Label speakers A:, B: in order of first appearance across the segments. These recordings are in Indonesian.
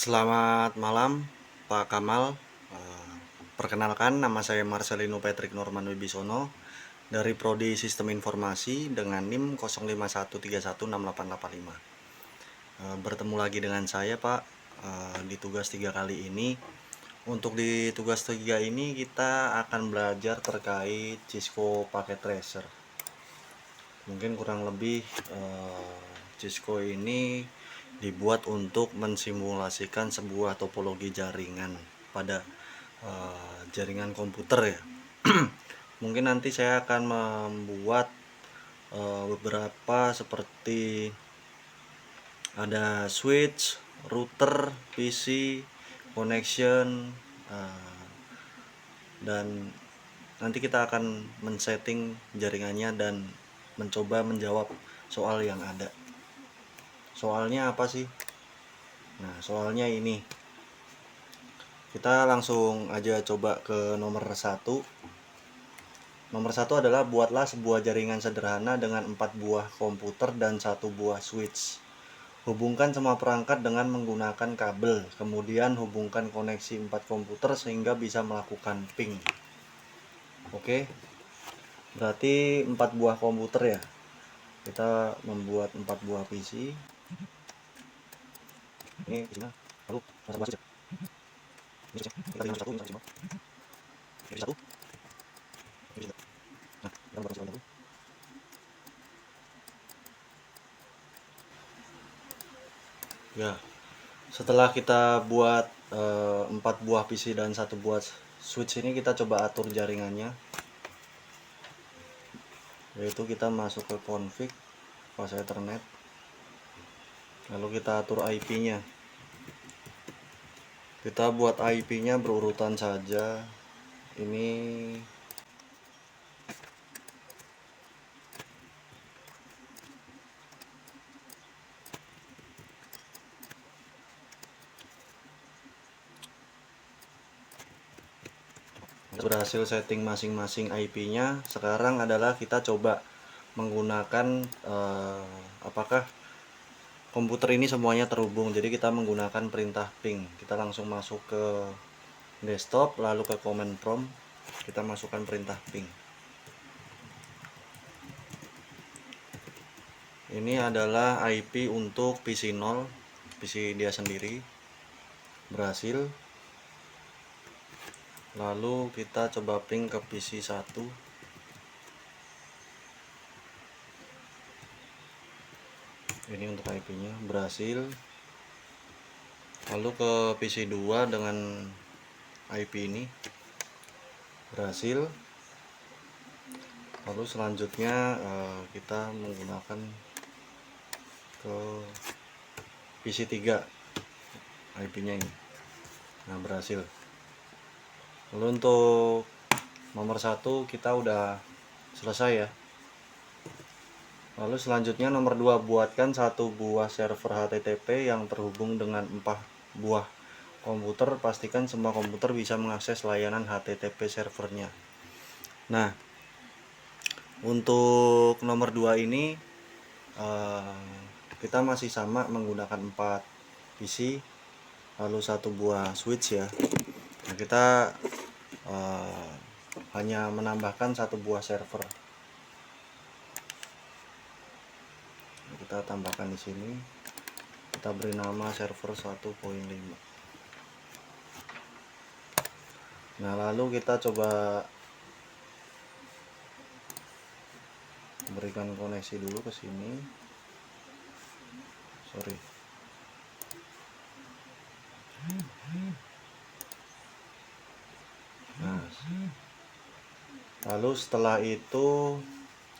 A: Selamat malam, Pak Kamal. Perkenalkan, nama saya Marcelino Patrick Norman Wibisono dari Prodi Sistem Informasi dengan NIM 0513168885. Bertemu lagi dengan saya, Pak, di tugas 3 kali ini. Untuk di tugas 3 ini kita akan belajar terkait Cisco Packet Tracer. Mungkin kurang lebih Cisco ini dibuat untuk mensimulasikan sebuah topologi jaringan pada jaringan komputer ya. Mungkin nanti saya akan membuat beberapa seperti ada switch, router, PC, connection, dan nanti kita akan men-setting jaringannya dan mencoba menjawab soal yang ada. Soalnya apa sih? Nah, soalnya ini. Kita langsung aja coba ke nomor 1. Nomor 1 adalah buatlah sebuah jaringan sederhana dengan 4 buah komputer dan 1 buah switch. Hubungkan semua perangkat dengan menggunakan kabel. Kemudian hubungkan koneksi 4 komputer sehingga bisa melakukan ping. Oke. Berarti 4 buah komputer ya. Kita membuat 4 buah PC. Ini isinya. Lalu masa bahas ini switch. Kita dengan satu, ini satu. Ini satu. Ini satu. Nah, kita buat satu. Ya, setelah kita buat 4 buah PC dan 1 buah switch ini, kita coba atur jaringannya. Yaitu kita masuk ke config pas Ethernet. Lalu kita atur IP-nya. Kita buat IP-nya berurutan saja. Ini berhasil setting masing-masing IP-nya. Sekarang adalah kita coba menggunakan apakah komputer ini semuanya terhubung. Jadi kita menggunakan perintah ping. Kita langsung masuk ke desktop, lalu ke command prompt, kita masukkan perintah ping. Ini adalah IP untuk PC 0, PC dia sendiri. Berhasil. Lalu kita coba ping ke PC 1. Ini untuk IP-nya, berhasil. Lalu ke PC 2 dengan IP ini, berhasil. Lalu selanjutnya kita menggunakan ke PC 3 IP-nya ini. Nah, berhasil. Lalu untuk nomor 1 kita udah selesai ya. Lalu selanjutnya nomor 2, buatkan 1 buah server HTTP yang terhubung dengan 4 buah komputer. Pastikan semua komputer bisa mengakses layanan HTTP servernya. Nah, untuk nomor 2 ini kita masih sama menggunakan 4 PC lalu 1 buah switch ya. Nah, kita hanya menambahkan 1 buah server. Kita tambahkan di sini. Kita beri nama server 1.5. Nah, lalu kita coba berikan koneksi dulu ke sini. Sorry. Nah, lalu setelah itu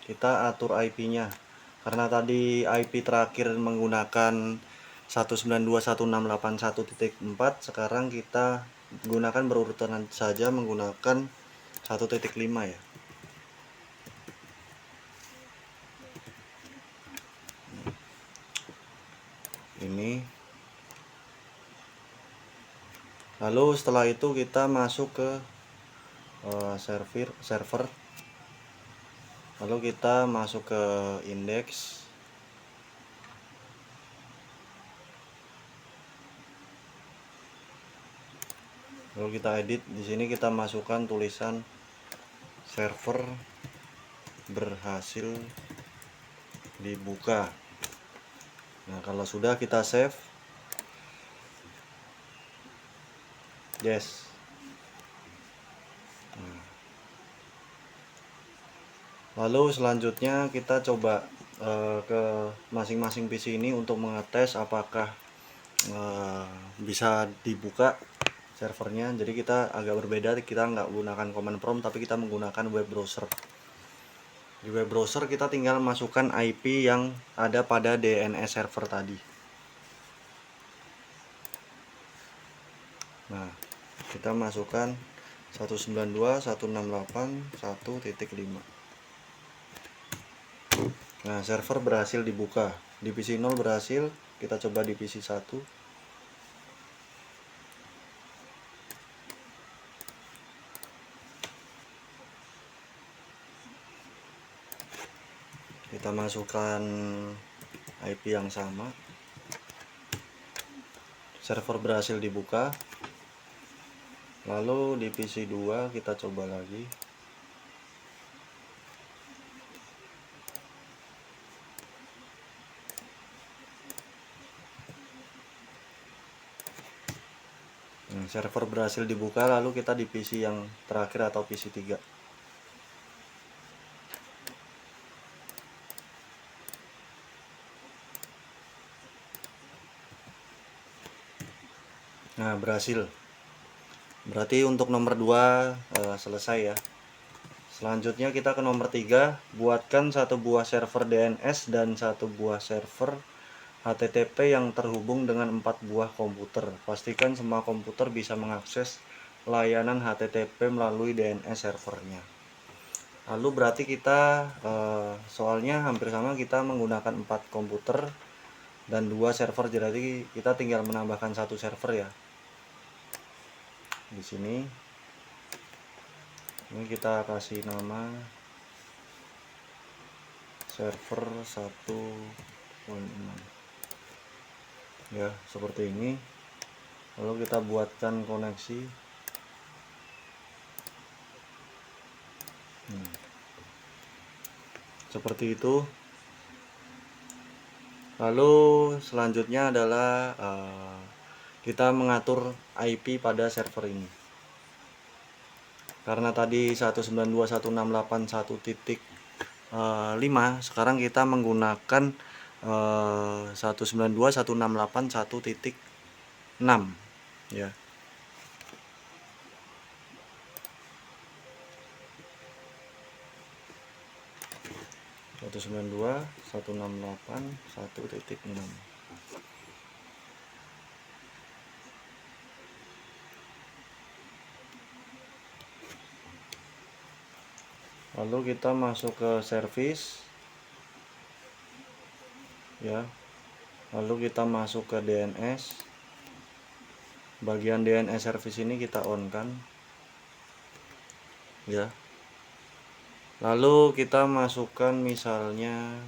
A: kita atur IP-nya. Karena tadi IP terakhir menggunakan 192.168.1.4, sekarang kita gunakan berurutan saja menggunakan 1.5 ya. Ini. Lalu setelah itu kita masuk ke server. Lalu kita masuk ke index. Lalu kita edit. Di sini kita masukkan tulisan server berhasil dibuka. Nah, kalau sudah kita save. Yes. Lalu selanjutnya kita coba ke masing-masing PC ini untuk mengetes apakah bisa dibuka servernya. Jadi kita agak berbeda, kita nggak menggunakan command prompt tapi kita menggunakan web browser. Di web browser kita tinggal masukkan IP yang ada pada DNS server tadi. Nah, kita masukkan 192.168.1.5. Nah, server berhasil dibuka. Di PC 0 berhasil, kita coba di PC 1. Kita masukkan IP yang sama. Server berhasil dibuka. Lalu di PC 2 kita coba lagi. Server berhasil dibuka, lalu kita di PC yang terakhir atau PC 3. Nah, berhasil. Berarti untuk nomor 2 selesai ya. Selanjutnya kita ke nomor 3, buatkan satu buah server DNS dan satu buah server HTTP yang terhubung dengan 4 buah komputer. Pastikan semua komputer bisa mengakses layanan HTTP melalui DNS servernya. Lalu berarti kita soalnya hampir sama, kita menggunakan 4 komputer dan 2 server, jadi kita tinggal menambahkan satu server ya. Di sini ini kita kasih nama server 1.6 ya, seperti ini. Lalu kita buatkan koneksi. Seperti itu. Lalu selanjutnya adalah kita mengatur IP pada server ini. Karena tadi 192.168.1.5, sekarang kita menggunakan 192.168.1.6 ya. Satu 192.168.1.6. Lalu kita masuk ke service ya. Lalu kita masuk ke DNS. Bagian DNS service ini kita on kan ya. Lalu kita masukkan misalnya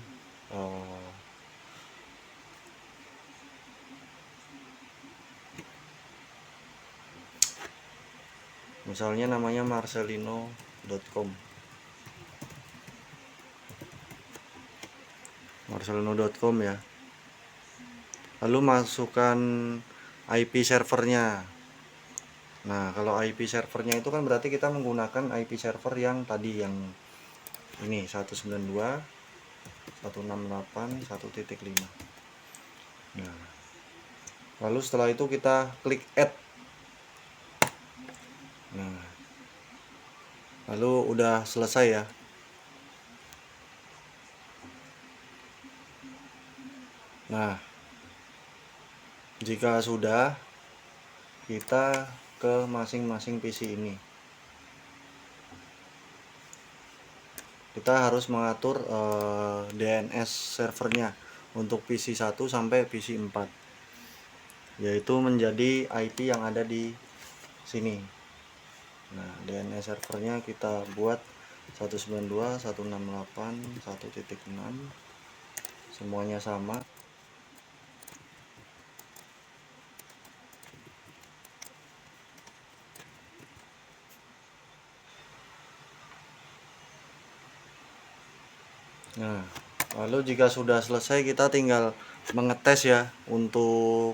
A: misalnya namanya marcelino.com. marcelino.com ya. Lalu masukkan IP servernya. Nah, kalau IP servernya itu kan berarti kita menggunakan IP server yang tadi, yang ini 192.168.1.5. Nah, lalu setelah itu kita klik add. Nah, lalu udah selesai ya. Nah, jika sudah, kita ke masing-masing PC ini. Kita harus mengatur DNS servernya untuk PC 1 sampai PC 4, yaitu menjadi IP yang ada di sini. Nah, DNS servernya kita buat 192.168.1.6, semuanya sama. Nah, lalu jika sudah selesai kita tinggal mengetes ya untuk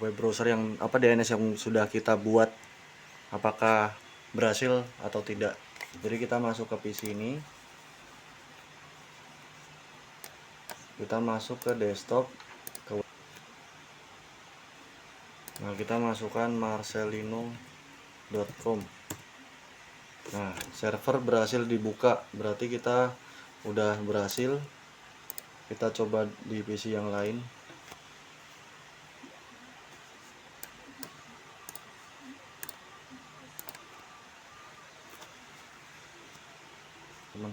A: web browser yang DNS yang sudah kita buat, apakah berhasil atau tidak. Jadi kita masuk ke PC ini, kita masuk ke desktop, nah kita masukkan marcelino.com. Nah, server berhasil dibuka, berarti kita udah berhasil. Kita coba di PC yang lain. Teman,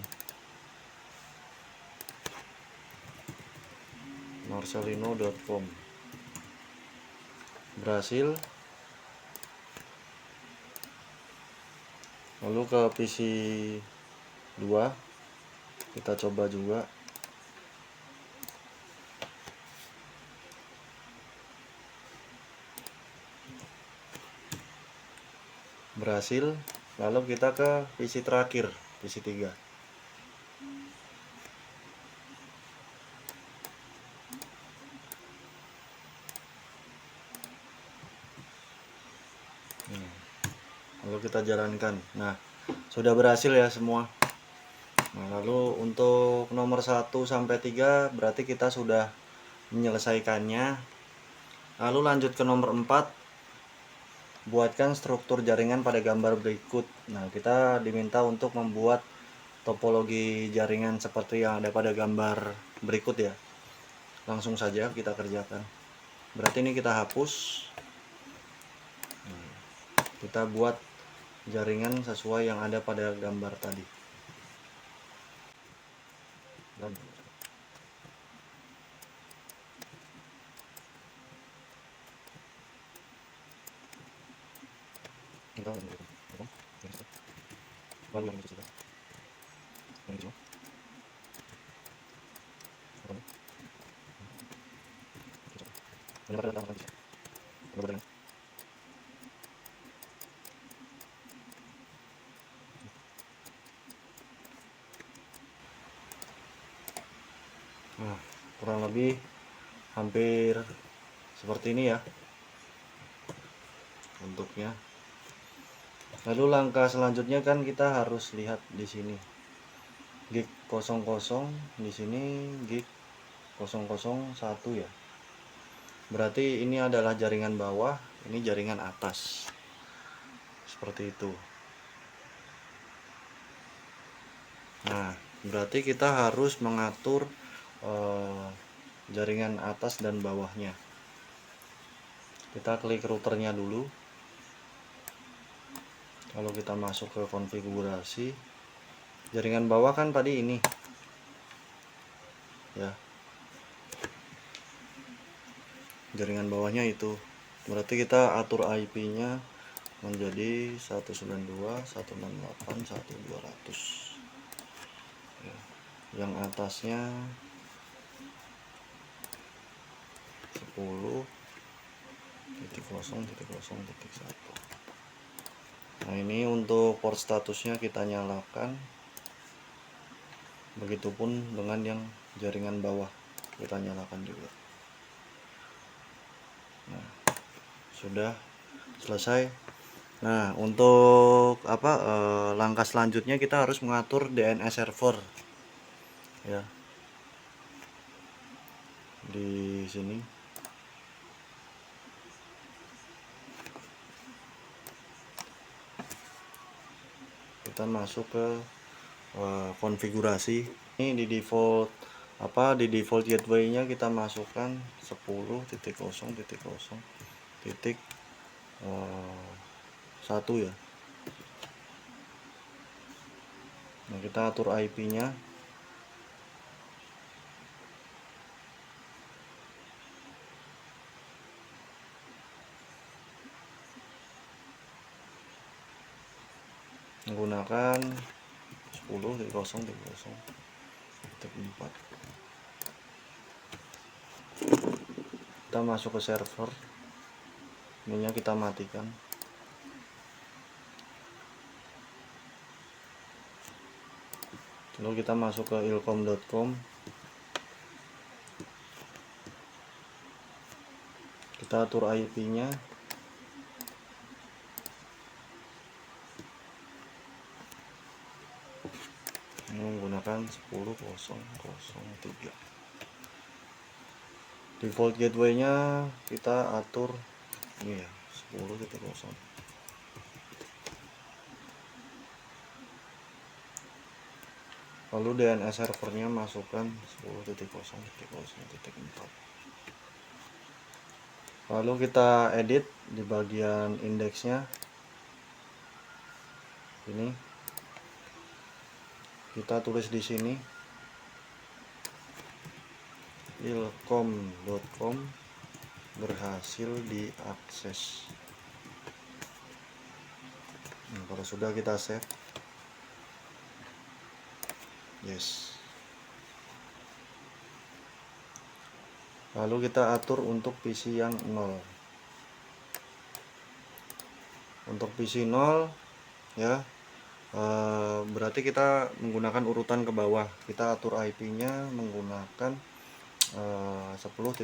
A: marcelino.com berhasil. Lalu ke PC 2 kita coba juga. Berhasil. Lalu kita ke PC terakhir, PC 3. Lalu kita jalankan. Nah, sudah berhasil ya semua. Nah, lalu untuk nomor 1 sampai 3 berarti kita sudah menyelesaikannya. Lalu lanjut ke nomor 4. Buatkan struktur jaringan pada gambar berikut. Nah, kita diminta untuk membuat topologi jaringan seperti yang ada pada gambar berikut ya. Langsung saja kita kerjakan. Berarti ini kita hapus. Kita buat jaringan sesuai yang ada pada gambar tadi. Nah, kurang lebih hampir seperti ini ya bentuknya. Lalu langkah selanjutnya kan kita harus lihat di sini gig 00, di sini gig 001 ya. Berarti ini adalah jaringan bawah, ini jaringan atas. Seperti itu. Nah, berarti kita harus mengatur jaringan atas dan bawahnya. Kita klik routernya dulu. Kalau kita masuk ke konfigurasi, jaringan bawah kan tadi ini ya, jaringan bawahnya itu. Berarti kita atur IP-nya menjadi 192.168.1.200 ya. Yang atasnya 10.0.0.1. Nah, ini untuk port statusnya kita nyalakan. Begitupun dengan yang jaringan bawah kita nyalakan juga. Nah, sudah selesai. Nah, untuk langkah selanjutnya kita harus mengatur DNS server ya. Di sini kita masuk ke konfigurasi. Ini di default gateway-nya kita masukkan 10.0.0.1 ya. Nah, kita atur IP-nya. Menggunakan 10.0.0.4. Kita masuk ke server. Ininya kita matikan. Lalu kita masuk ke ilkom.com, kita atur IP-nya. Menggunakan 10.0.0.3. Default gateway-nya kita atur ini ya, 10.0. Lalu DNS servernya masukkan 10.0.0.4. Lalu kita edit di bagian indeksnya. Ini kita tulis di sini ilkom.com berhasil diakses. Nah, kalau sudah kita save. Yes. Lalu kita atur untuk PC yang 0. Untuk PC 0 ya, berarti kita menggunakan urutan ke bawah. Kita atur IP-nya menggunakan 10.0.0.2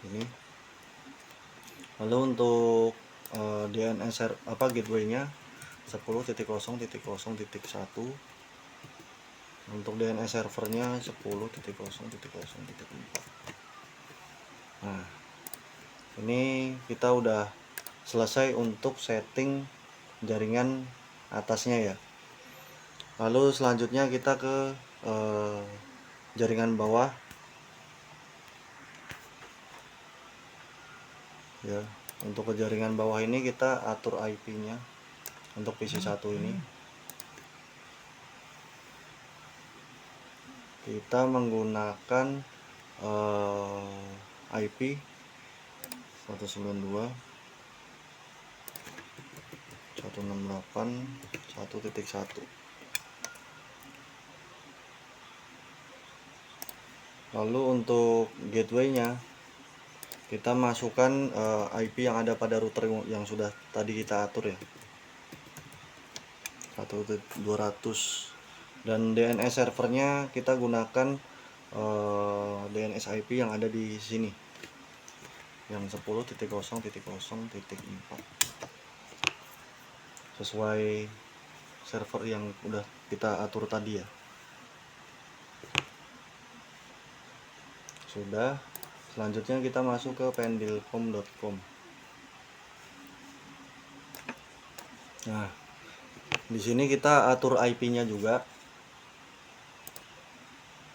A: ini. Lalu untuk DNS gateway-nya 10.0.0.1. Untuk DNS servernya 10.0.0.4. Nah, ini kita udah selesai untuk setting jaringan atasnya ya. Lalu selanjutnya kita ke jaringan bawah ya. Untuk ke jaringan bawah ini kita atur IP-nya untuk PC 1 ini. Kita menggunakan IP 192.168.1.1. Lalu untuk gateway-nya kita masukkan IP yang ada pada router yang sudah tadi kita atur ya, 1.200. Dan DNS servernya kita gunakan DNS IP yang ada di sini, yang 10.0.0.4 sesuai server yang udah kita atur tadi ya. Sudah. Selanjutnya kita masuk ke pendilkom.com. Nah, di sini kita atur IP-nya juga.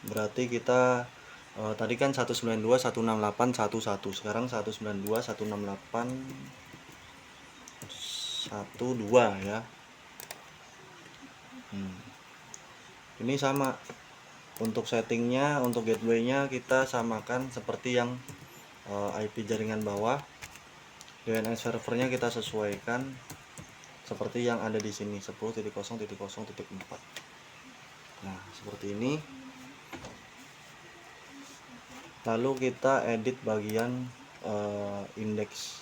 A: Berarti kita tadi kan 192.168.1.1, sekarang 192.168.1.2 ya. Ini sama. Untuk settingnya, untuk gateway-nya kita samakan seperti yang IP jaringan bawah. DNS servernya kita sesuaikan seperti yang ada di sini, 10.0.0.4. Nah, seperti ini. Lalu kita edit bagian indeks.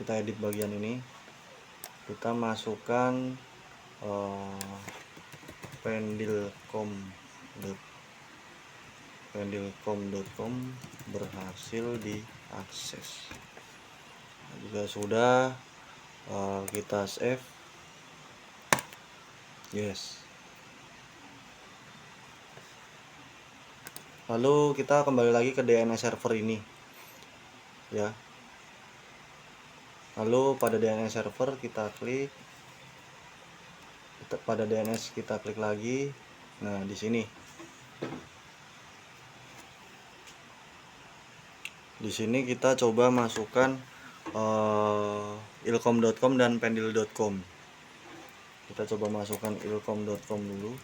A: Kita edit bagian ini. Kita masukkan pendilkom.com berhasil diakses. Jika sudah, kita save. Yes. Lalu kita kembali lagi ke DNS server ini ya. Lalu pada DNS server kita klik, pada DNS kita klik lagi. Nah, di sini kita coba masukkan ilkom.com dan pendil.com. Kita coba masukkan ilkom.com dulu.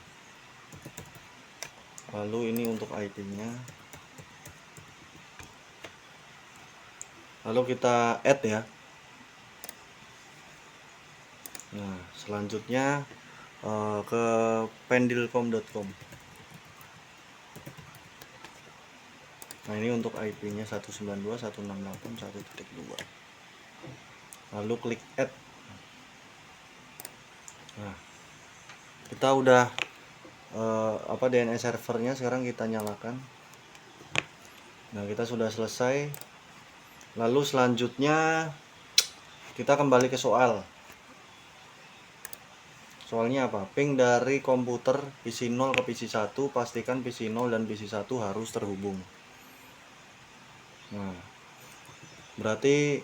A: Lalu ini untuk IP-nya. Lalu kita add ya. Nah, selanjutnya ke pendilkom.com. Nah, ini untuk IP-nya 192.168.1.2. Lalu klik add. Nah, kita udah DNS servernya sekarang kita nyalakan. Nah, kita sudah selesai. Lalu selanjutnya kita kembali ke soal. Soalnya apa? Ping dari komputer PC 0 ke PC 1, pastikan PC 0 dan PC 1 harus terhubung. Nah, berarti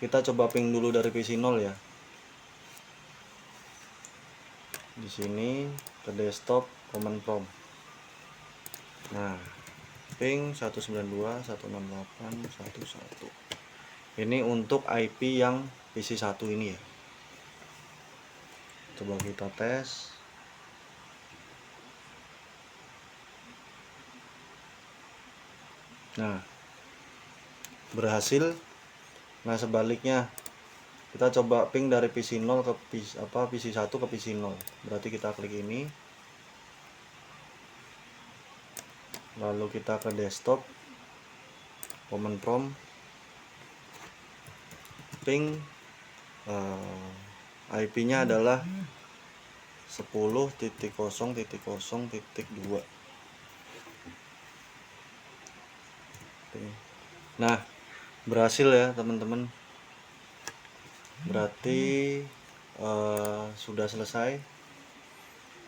A: kita coba ping dulu dari PC 0 ya. Di sini ke desktop command prompt. Nah, ping 192.168.1.1. Ini untuk IP yang PC 1 ini ya. Coba kita tes. Nah, berhasil. Nah, sebaliknya kita coba ping dari PC 0 ke PC 1 ke PC 0. Berarti kita klik ini. Lalu kita ke desktop command prompt, ping IP-nya adalah 10.0.0.2. Nah, berhasil ya teman-teman. Berarti sudah selesai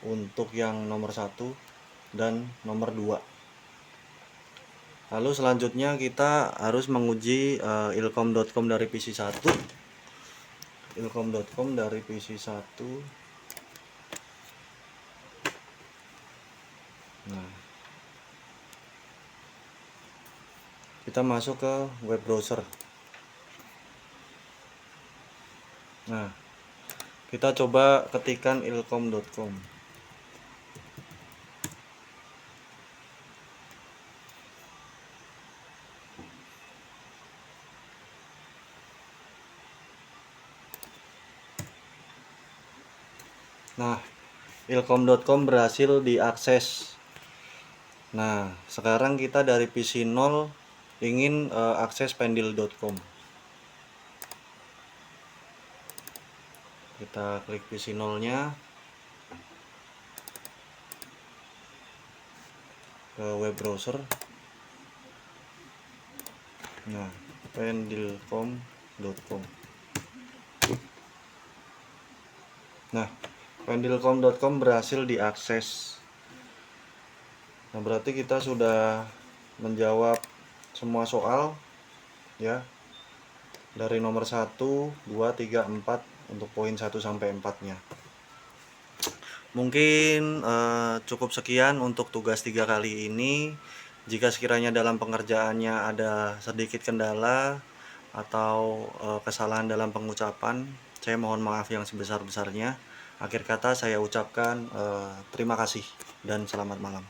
A: untuk yang nomor 1 dan nomor 2. Lalu selanjutnya kita harus menguji ilkom.com dari PC 1. Ilkom.com dari PC 1. Nah, kita masuk ke web browser. Nah, kita coba ketikkan ilkom.com. Nah, ilkom.com berhasil diakses. Nah, sekarang kita dari PC 0 ingin akses pendil.com. Kita klik PC 0-nya, ke web browser. Nah, pendilcom.com. Nah, pendilcom.com berhasil diakses. Nah, berarti kita sudah menjawab semua soal ya. Dari nomor 1, 2, 3, 4 untuk poin 1 sampai 4-nya. Mungkin cukup sekian untuk tugas 3 kali ini. Jika sekiranya dalam pengerjaannya ada sedikit kendala atau kesalahan dalam pengucapan, saya mohon maaf yang sebesar-besarnya. Akhir kata saya ucapkan terima kasih dan selamat malam.